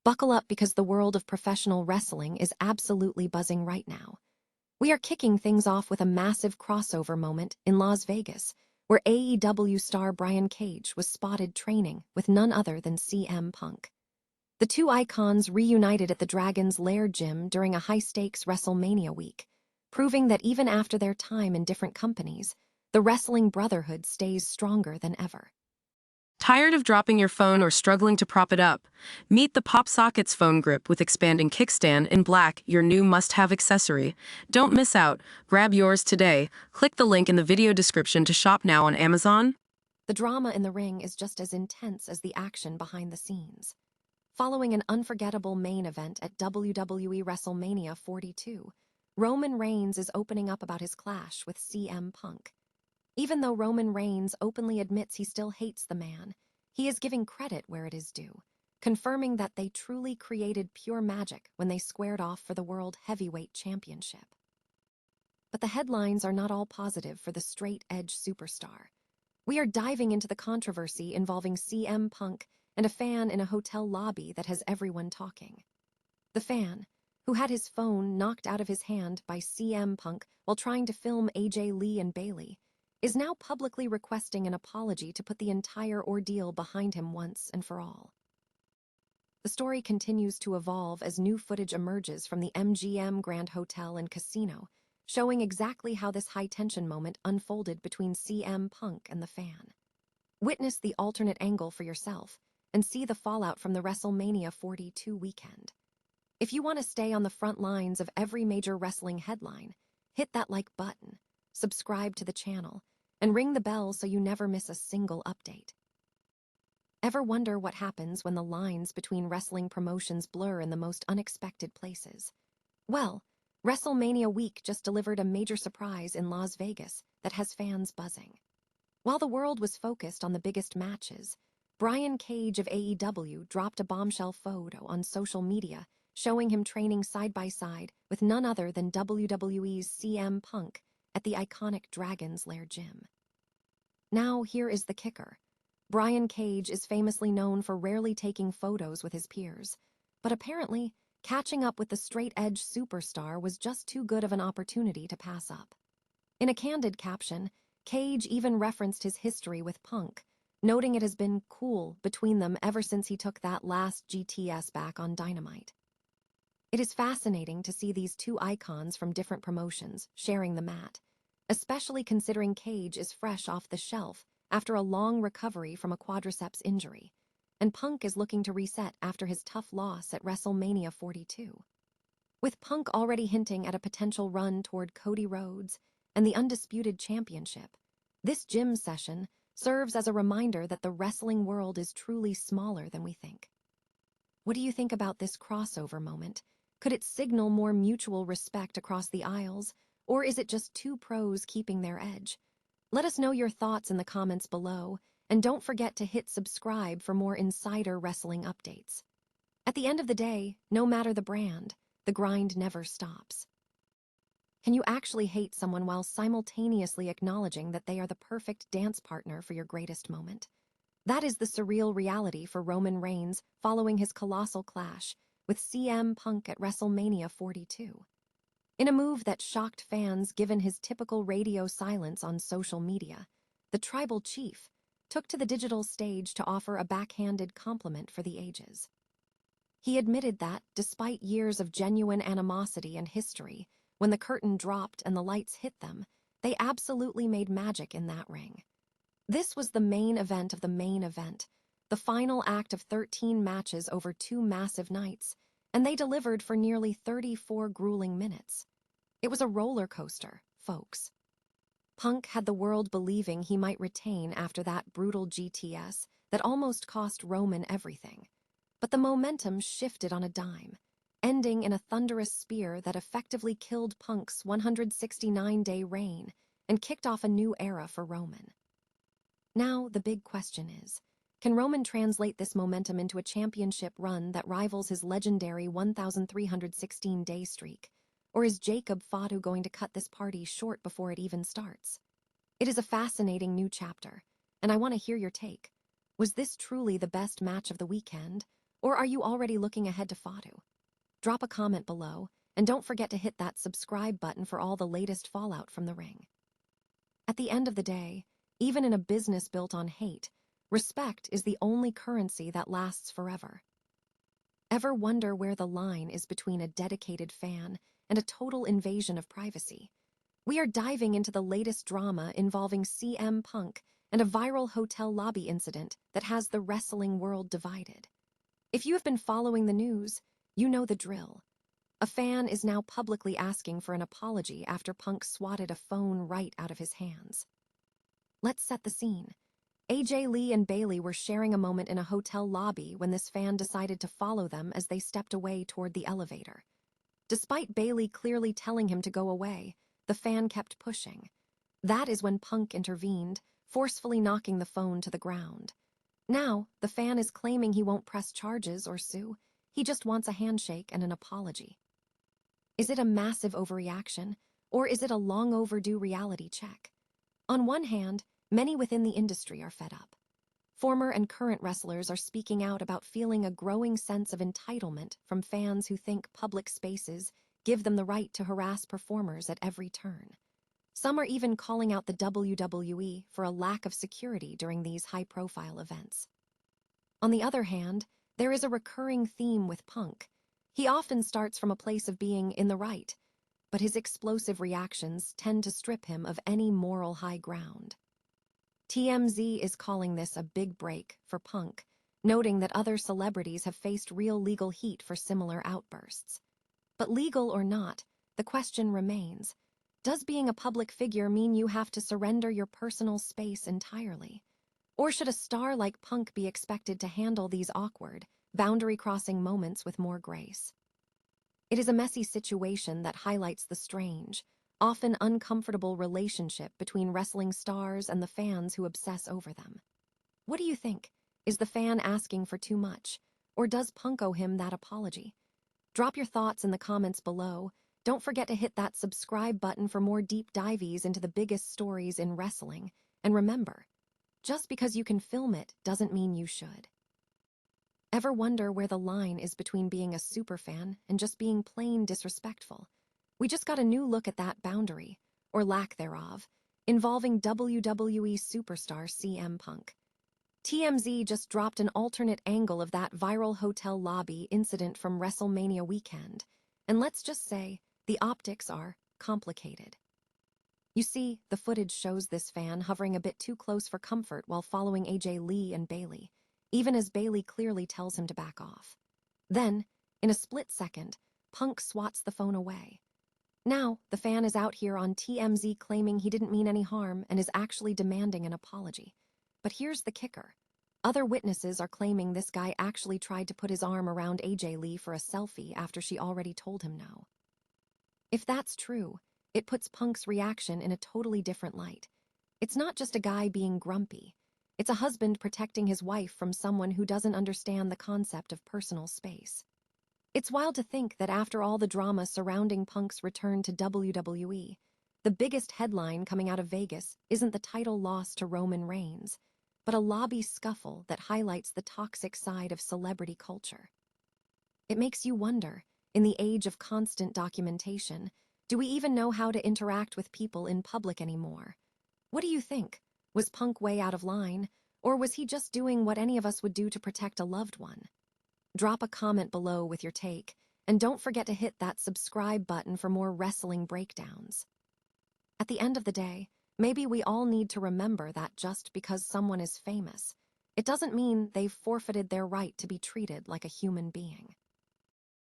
Buckle up because the world of professional wrestling is absolutely buzzing right now. We are kicking things off with a massive crossover moment in Las Vegas, where AEW star Brian Cage was spotted training with none other than CM Punk. The two icons reunited at the Dragon's Lair gym during a high-stakes WrestleMania week, proving that even after their time in different companies, the wrestling brotherhood stays stronger than ever. Tired of dropping your phone or struggling to prop it up? Meet the PopSockets phone grip with expanding kickstand in black, your new must-have accessory. Don't miss out. Grab yours today. Click the link in the video description to shop now on Amazon. The drama in the ring is just as intense as the action behind the scenes. Following an unforgettable main event at WWE WrestleMania 42, Roman Reigns is opening up about his clash with CM Punk. Even though Roman Reigns openly admits he still hates the man, he is giving credit where it is due, confirming that they truly created pure magic when they squared off for the World Heavyweight Championship. But the headlines are not all positive for the straight-edge superstar. We are diving into the controversy involving CM Punk and a fan in a hotel lobby that has everyone talking. The fan, who had his phone knocked out of his hand by CM Punk while trying to film AJ Lee and Bayley, is now publicly requesting an apology to put the entire ordeal behind him once and for all. The story continues to evolve as new footage emerges from the MGM Grand Hotel and Casino, showing exactly how this high-tension moment unfolded between CM Punk and the fan. Witness the alternate angle for yourself and see the fallout from the WrestleMania 42 weekend. If you want to stay on the front lines of every major wrestling headline, hit that like button, subscribe to the channel, and ring the bell so you never miss a single update. Ever wonder what happens when the lines between wrestling promotions blur in the most unexpected places? Well, WrestleMania week just delivered a major surprise in Las Vegas that has fans buzzing. While the world was focused on the biggest matches, Brian Cage of AEW dropped a bombshell photo on social media showing him training side by side with none other than WWE's CM Punk at the iconic Dragon's Lair gym. Now, here is the kicker. Brian Cage is famously known for rarely taking photos with his peers, but apparently, catching up with the straight-edge superstar was just too good of an opportunity to pass up. In a candid caption, Cage even referenced his history with Punk, noting it has been cool between them ever since he took that last GTS back on Dynamite. It is fascinating to see these two icons from different promotions sharing the mat, especially considering Cage is fresh off the shelf after a long recovery from a quadriceps injury, and Punk is looking to reset after his tough loss at WrestleMania 42. With Punk already hinting at a potential run toward Cody Rhodes and the Undisputed Championship, this gym session serves as a reminder that the wrestling world is truly smaller than we think. What do you think about this crossover moment? Could it signal more mutual respect across the aisles, or is it just two pros keeping their edge? Let us know your thoughts in the comments below, and don't forget to hit subscribe for more insider wrestling updates. At the end of the day, no matter the brand, the grind never stops. Can you actually hate someone while simultaneously acknowledging that they are the perfect dance partner for your greatest moment? That is the surreal reality for Roman Reigns following his colossal clash with CM Punk at WrestleMania 42. In a move that shocked fans given his typical radio silence on social media, the tribal chief took to the digital stage to offer a backhanded compliment for the ages. He admitted that, despite years of genuine animosity and history, when the curtain dropped and the lights hit them, they absolutely made magic in that ring. This was the main event of the main event, the final act of 13 matches over 2 massive nights, and they delivered for nearly 34 grueling minutes. It was a roller coaster, folks. Punk had the world believing he might retain after that brutal GTS that almost cost Roman everything. But the momentum shifted on a dime, ending in a thunderous spear that effectively killed Punk's 169-day reign and kicked off a new era for Roman. Now, the big question is, can Roman translate this momentum into a championship run that rivals his legendary 1,316-day streak? Or is Jacob Fatu going to cut this party short before it even starts? It is a fascinating new chapter, and I want to hear your take. Was this truly the best match of the weekend? Or are you already looking ahead to Fatu? Drop a comment below, and don't forget to hit that subscribe button for all the latest fallout from the ring. At the end of the day, even in a business built on hate, respect is the only currency that lasts forever. Ever wonder where the line is between a dedicated fan and a total invasion of privacy? We are diving into the latest drama involving CM Punk and a viral hotel lobby incident that has the wrestling world divided. If you have been following the news, you know the drill. A fan is now publicly asking for an apology after Punk swatted a phone right out of his hands. Let's set the scene. AJ Lee and Bailey were sharing a moment in a hotel lobby when this fan decided to follow them as they stepped away toward the elevator. Despite Bailey clearly telling him to go away, the fan kept pushing. That is when Punk intervened, forcefully knocking the phone to the ground. Now, the fan is claiming he won't press charges or sue. He just wants a handshake and an apology. Is it a massive overreaction, or is it a long overdue reality check? On one hand, many within the industry are fed up. Former and current wrestlers are speaking out about feeling a growing sense of entitlement from fans who think public spaces give them the right to harass performers at every turn. Some are even calling out the WWE for a lack of security during these high-profile events. On the other hand, there is a recurring theme with Punk. He often starts from a place of being in the right, but his explosive reactions tend to strip him of any moral high ground. TMZ is calling this a big break for Punk, noting that other celebrities have faced real legal heat for similar outbursts. But legal or not, the question remains, does being a public figure mean you have to surrender your personal space entirely? Or should a star like Punk be expected to handle these awkward, boundary-crossing moments with more grace? It is a messy situation that highlights the strange, often uncomfortable relationship between wrestling stars and the fans who obsess over them. What do you think? Is the fan asking for too much? Or does Punk owe him that apology? Drop your thoughts in the comments below. Don't forget to hit that subscribe button for more deep dives into the biggest stories in wrestling. And remember, just because you can film it doesn't mean you should. Ever wonder where the line is between being a superfan and just being plain disrespectful? We just got a new look at that boundary, or lack thereof, involving WWE superstar CM Punk. TMZ just dropped an alternate angle of that viral hotel lobby incident from WrestleMania weekend, and let's just say the optics are complicated. You see, the footage shows this fan hovering a bit too close for comfort while following AJ Lee and Bailey, even as Bailey clearly tells him to back off. Then, in a split second, Punk swats the phone away. Now, the fan is out here on TMZ claiming he didn't mean any harm and is actually demanding an apology. But here's the kicker. Other witnesses are claiming this guy actually tried to put his arm around AJ Lee for a selfie after she already told him no. If that's true, it puts Punk's reaction in a totally different light. It's not just a guy being grumpy. It's a husband protecting his wife from someone who doesn't understand the concept of personal space. It's wild to think that after all the drama surrounding Punk's return to WWE, the biggest headline coming out of Vegas isn't the title loss to Roman Reigns, but a lobby scuffle that highlights the toxic side of celebrity culture. It makes you wonder, in the age of constant documentation, do we even know how to interact with people in public anymore? What do you think? Was Punk way out of line, or was he just doing what any of us would do to protect a loved one? Drop a comment below with your take, and don't forget to hit that subscribe button for more wrestling breakdowns. At the end of the day, maybe we all need to remember that just because someone is famous, it doesn't mean they've forfeited their right to be treated like a human being.